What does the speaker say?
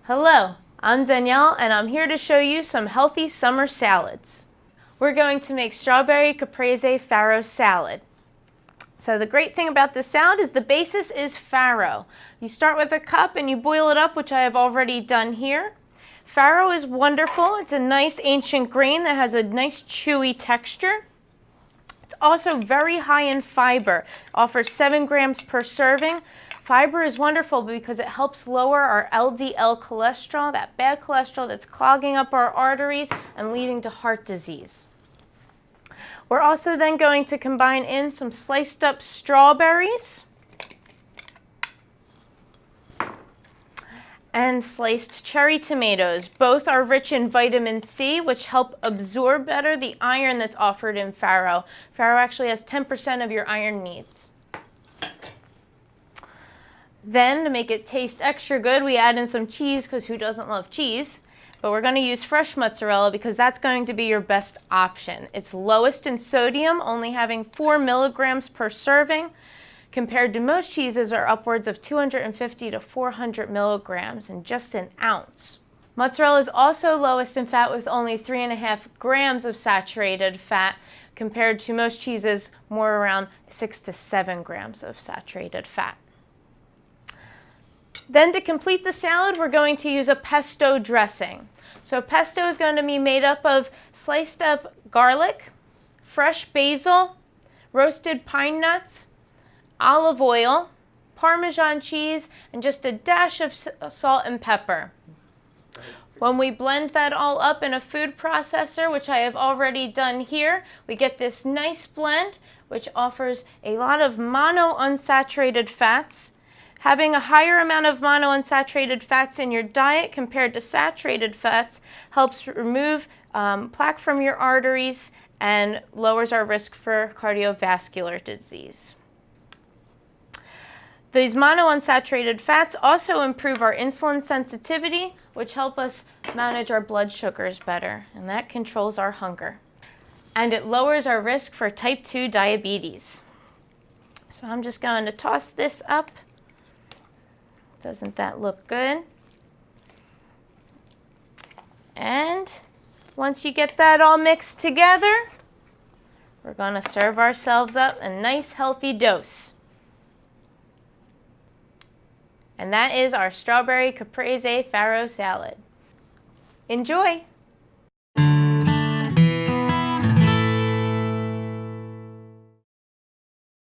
Hello, I'm Danielle and I'm here to show you some healthy summer salads. We're going to make strawberry Caprese Farro salad. So the great thing about this salad is the basis is farro. You start with a cup and you boil it up, which I have already done here. Farro is wonderful. It's a nice ancient grain that has a nice chewy texture. It's also very high in fiber. It offers 7 grams per serving. Fiber is wonderful because it helps lower our LDL cholesterol, that bad cholesterol that's clogging up our arteries and leading to heart disease. We're also then going to combine in some sliced up strawberries and sliced cherry tomatoes. Both are rich in vitamin C, which help absorb better the iron that's offered in farro. Farro actually has 10% of your iron needs. Then, to make it taste extra good, we add in some cheese, because who doesn't love cheese? But we're going to use fresh mozzarella because that's going to be your best option. It's lowest in sodium, only having 4 milligrams per serving, compared to most cheeses are upwards of 250 to 400 milligrams in just an ounce. Mozzarella is also lowest in fat with only 3.5 grams of saturated fat, compared to most cheeses more around 6 to 7 grams of saturated fat. Then to complete the salad, we're going to use a pesto dressing. So pesto is going to be made up of sliced up garlic, fresh basil, roasted pine nuts, olive oil, Parmesan cheese, and just a dash of salt and pepper. When we blend that all up in a food processor, which I have already done here, we get this nice blend which offers a lot of monounsaturated fats. Having a higher amount of monounsaturated fats in your diet compared to saturated fats helps remove plaque from your arteries and lowers our risk for cardiovascular disease. These monounsaturated fats also improve our insulin sensitivity, which help us manage our blood sugars better, and that controls our hunger. And it lowers our risk for type 2 diabetes. So I'm just going to toss this up. Doesn't that look good? And once you get that all mixed together, we're going to serve ourselves up a nice healthy dose. And that is our strawberry Caprese Farro salad. Enjoy!